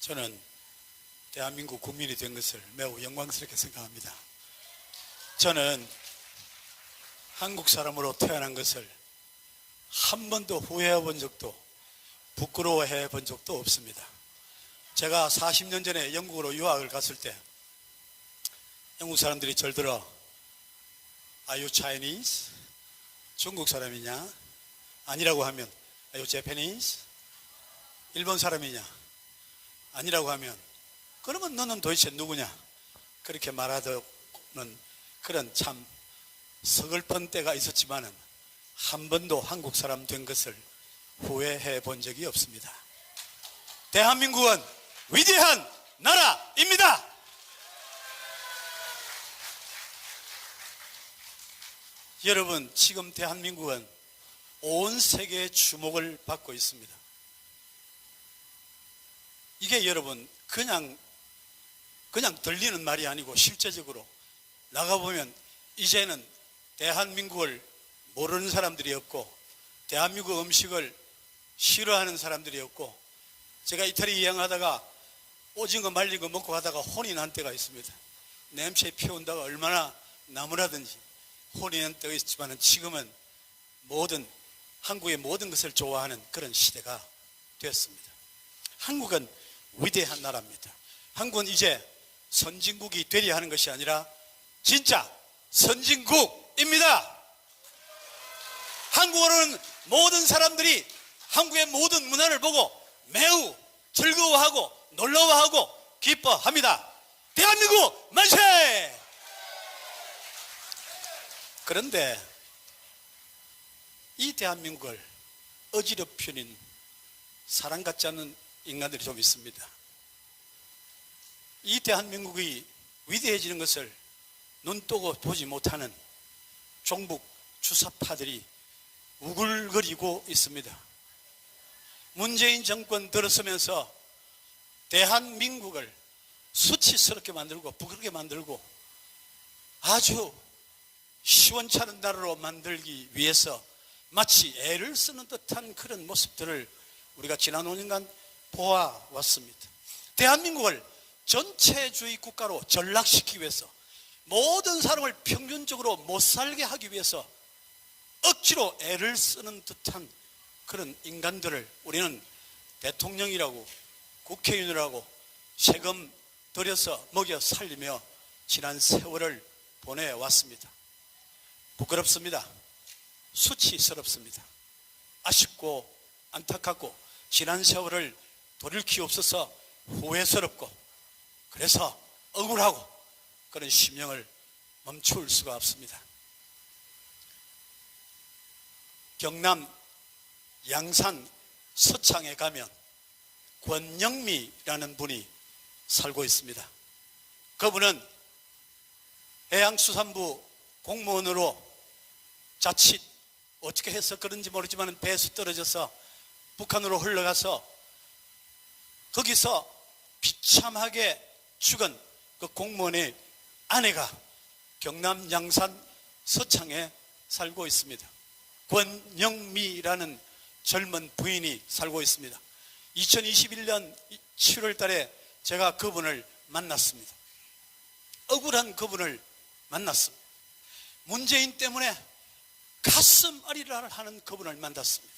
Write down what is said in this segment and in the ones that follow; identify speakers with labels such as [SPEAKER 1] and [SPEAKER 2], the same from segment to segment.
[SPEAKER 1] 저는 대한민국 국민이 된 것을 매우 영광스럽게 생각합니다. 저는 한국 사람으로 태어난 것을 한 번도 후회해 본 적도 부끄러워해 본 적도 없습니다. 제가 40년 전에 영국으로 유학을 갔을 때 영국 사람들이 절 들어 Are you Chinese? 중국 사람이냐? 아니라고 하면 Are you Japanese? 일본 사람이냐? 아니라고 하면 그러면 너는 도대체 누구냐? 그렇게 말하는 그런 참 서글픈 때가 있었지만은 한 번도 한국 사람 된 것을 후회해 본 적이 없습니다. 대한민국은 위대한 나라입니다. 여러분, 지금 대한민국은 온 세계의 주목을 받고 있습니다. 이게 여러분 그냥 들리는 말이 아니고 실제적으로 나가보면 이제는 대한민국을 모르는 사람들이 없고 대한민국 음식을 싫어하는 사람들이 없고, 제가 이태리 여행하다가 오징어 말린 거 먹고 가다가 혼이 난 때가 있습니다. 냄새 피운다가 얼마나 나무라든지 혼이 난 때가 있지만 지금은 한국의 모든 것을 좋아하는 그런 시대가 됐습니다. 한국은 위대한 나라입니다. 한국은 이제 선진국이 되려 하는 것이 아니라 진짜 선진국입니다. 한국어로는 모든 사람들이 한국의 모든 문화를 보고 매우 즐거워하고 놀라워하고 기뻐합니다. 대한민국 만세! 그런데 이 대한민국을 어지럽히는 사람 같지 않은 인간들이 좀 있습니다. 이 대한민국이 위대해지는 것을 눈뜨고 보지 못하는 종북 주사파들이 우글거리고 있습니다. 문재인 정권 들어서면서 대한민국을 수치스럽게 만들고 부끄럽게 만들고 아주 시원찮은 나라로 만들기 위해서 마치 애를 쓰는 듯한 그런 모습들을 우리가 지난 5년간 보아왔습니다. 대한민국을 전체주의 국가로 전락시키기 위해서, 모든 사람을 평균적으로 못 살게 하기 위해서 억지로 애를 쓰는 듯한 그런 인간들을 우리는 대통령이라고 국회의원이라고 세금 들여서 먹여 살리며 지난 세월을 보내왔습니다. 부끄럽습니다. 수치스럽습니다. 아쉽고 안타깝고 지난 세월을 돌이키옵소서 후회스럽고, 그래서 억울하고 그런 심령을 멈출 수가 없습니다. 경남 양산 서창에 가면 권영미라는 분이 살고 있습니다. 그분은 해양수산부 공무원으로 자칫 어떻게 해서 그런지 모르지만 배에서 떨어져서 북한으로 흘러가서 거기서 비참하게 죽은 그 공무원의 아내가 경남 양산 서창에 살고 있습니다. 권영미라는 젊은 부인이 살고 있습니다. 2021년 7월 달에 제가 그분을 만났습니다. 억울한 그분을 만났습니다. 문재인 때문에 가슴 아리를 하는 그분을 만났습니다.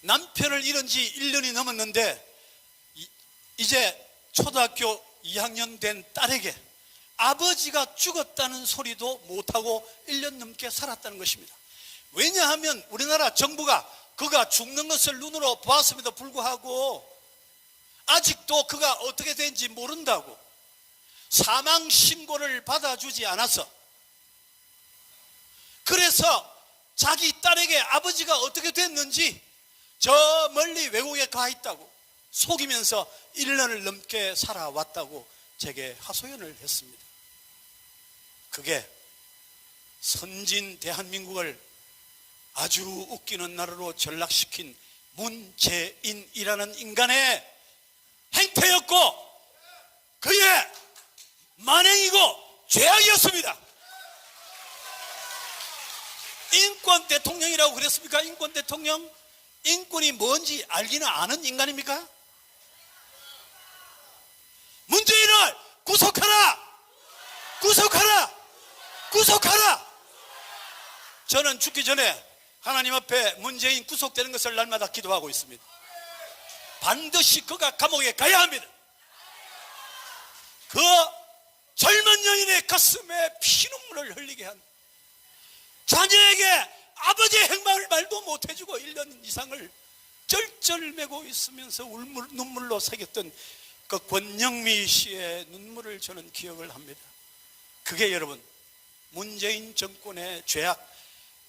[SPEAKER 1] 남편을 잃은 지 1년이 넘었는데 이제 초등학교 2학년 된 딸에게 아버지가 죽었다는 소리도 못하고 1년 넘게 살았다는 것입니다. 왜냐하면 우리나라 정부가 그가 죽는 것을 눈으로 보았음에도 불구하고 아직도 그가 어떻게 된지 모른다고 사망 신고를 받아주지 않아서, 그래서 자기 딸에게 아버지가 어떻게 됐는지 저 멀리 외국에 가 있다고 속이면서 1년을 넘게 살아왔다고 제게 하소연을 했습니다. 그게 선진 대한민국을 아주 웃기는 나라로 전락시킨 문재인이라는 인간의 행태였고 그의 만행이고 죄악이었습니다. 인권 대통령이라고 그랬습니까? 인권 대통령? 인권이 뭔지 알기는 아는 인간입니까? 구속하라! 구속하라! 구속하라! 저는 죽기 전에 하나님 앞에 문재인 구속되는 것을 날마다 기도하고 있습니다. 반드시 그가 감옥에 가야 합니다. 그 젊은 여인의 가슴에 피눈물을 흘리게 한 자녀에게 아버지의 행방을 말도 못해주고 1년 이상을 쩔쩔매고 있으면서 눈물로 새겼던 그 권영미 씨의 눈물을 저는 기억을 합니다. 그게 여러분 문재인 정권의 죄악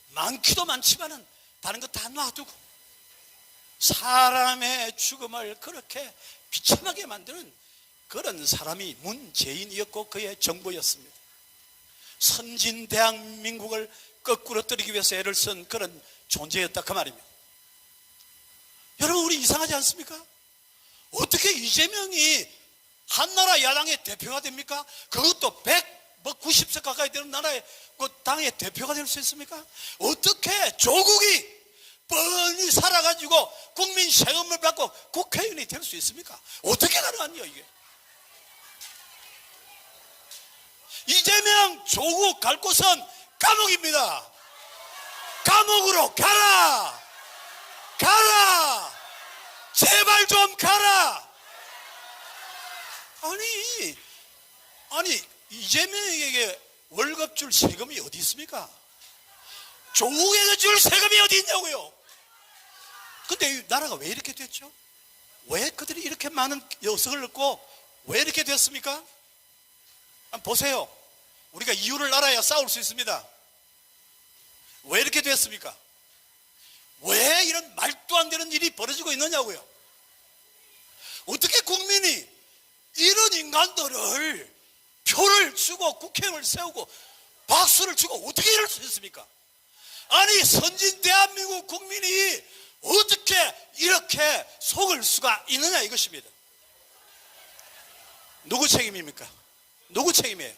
[SPEAKER 1] 많기도 많지만은 다른 거 다 놔두고 사람의 죽음을 그렇게 비참하게 만드는 그런 사람이 문재인이었고 그의 정부였습니다. 선진 대한민국을 거꾸로 떨기 위해서 애를 쓴 그런 존재였다 그 말입니다. 여러분 우리 이상하지 않습니까? 어떻게 이재명이 한나라 야당의 대표가 됩니까? 그것도 190석 가까이 되는 나라의 그 당의 대표가 될 수 있습니까? 어떻게 조국이 뻔히 살아가지고 국민 세금을 받고 국회의원이 될 수 있습니까? 어떻게 가능하냐 이게? 이재명 조국 갈 곳은 감옥입니다. 감옥으로 가라! 가라! 제발 좀 가라! 아니 이재명에게 월급 줄 세금이 어디 있습니까? 조국에게 줄 세금이 어디 있냐고요? 근데 이 나라가 왜 이렇게 됐죠? 왜 그들이 이렇게 많은 여성을 넣고 왜 이렇게 됐습니까? 한번 보세요. 우리가 이유를 알아야 싸울 수 있습니다. 왜 이렇게 됐습니까? 왜 이런 말도 안 되는 일이 벌어지고 있느냐고요? 어떻게 국민이 이런 인간들을 표를 주고 국회의원을 세우고 박수를 주고 어떻게 이럴 수 있습니까? 아니 선진 대한민국 국민이 어떻게 이렇게 속을 수가 있느냐 이것입니다. 누구 책임입니까? 누구 책임이에요?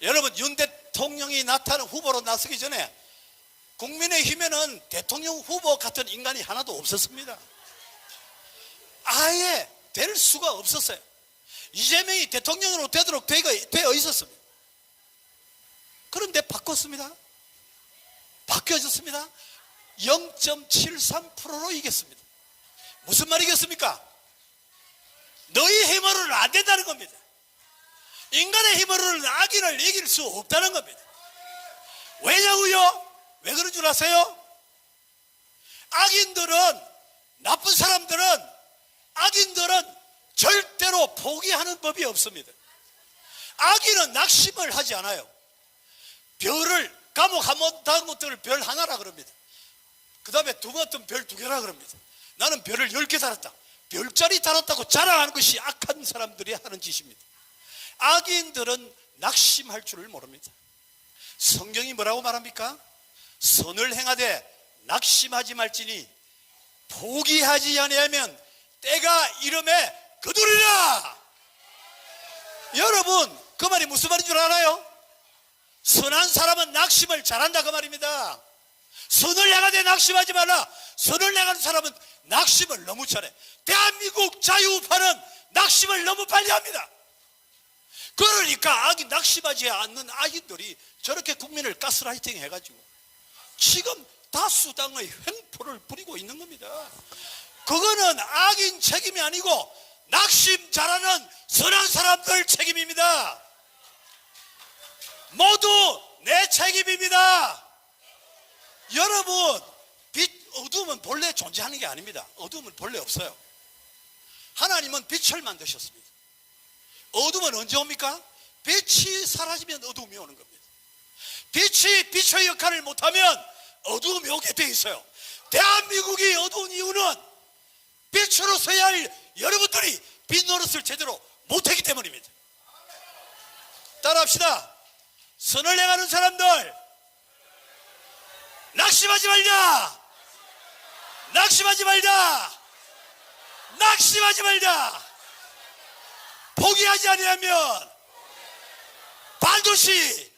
[SPEAKER 1] 여러분 윤 대통령이 나타난 후보로 나서기 전에 국민의힘에는 대통령 후보 같은 인간이 하나도 없었습니다. 아예 될 수가 없었어요. 이재명이 대통령으로 되도록 되어 있었습니다. 그런데 바꿨습니다. 바뀌어졌습니다. 0.73%로 이겼습니다. 무슨 말이겠습니까? 너희 힘으로는 안 된다는 겁니다. 인간의 힘으로는 악인을 이길 수 없다는 겁니다. 왜냐고요? 왜 그런 줄 아세요? 나쁜 사람들은 악인들은 절대로 포기하는 법이 없습니다. 악인은 낙심을 하지 않아요. 감옥 한 번 다른 것들을 별 하나라 그럽니다. 그 다음에 두 번은 별 2개라 그럽니다. 나는 별을 10개 달았다. 별자리 달았다고 자랑하는 것이 악한 사람들이 하는 짓입니다. 악인들은 낙심할 줄을 모릅니다. 성경이 뭐라고 말합니까? 선을 행하되 낙심하지 말지니 포기하지 아니하면 때가 이름에 거두리라. 여러분 그 말이 무슨 말인 줄 알아요? 선한 사람은 낙심을 잘한다 그 말입니다. 선을 행하되 낙심하지 말라. 선을 행하는 사람은 낙심을 너무 잘해. 대한민국 자유우파는 낙심을 너무 빨리 합니다. 그러니까 낙심하지 않는 악인들이 저렇게 국민을 가스라이팅 해가지고 지금 다수당의 횡포를 부리고 있는 겁니다. 그거는 악인 책임이 아니고 낙심 잘하는 선한 사람들 책임입니다. 모두 내 책임입니다. 여러분 어둠은 본래 존재하는 게 아닙니다. 어둠은 본래 없어요. 하나님은 빛을 만드셨습니다. 어둠은 언제 옵니까? 빛이 사라지면 어둠이 오는 겁니다. 빛이 빛의 역할을 못하면 어둠이 오게 돼 있어요. 대한민국이 어두운 이유는 빛으로 서야 할 여러분들이 빛 노릇을 제대로 못하기 때문입니다. 따라합시다. 선을 행하는 사람들 낙심하지 말자. 낙심하지 말자. 낙심하지 말자. 포기하지 아니하면 반드시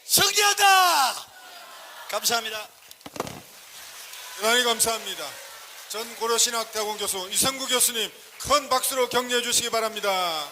[SPEAKER 1] 승리한다. 감사합니다.
[SPEAKER 2] 대단히 감사합니다. 전 고려신학대학원 교수 이성구 교수님 큰 박수로 격려해 주시기 바랍니다.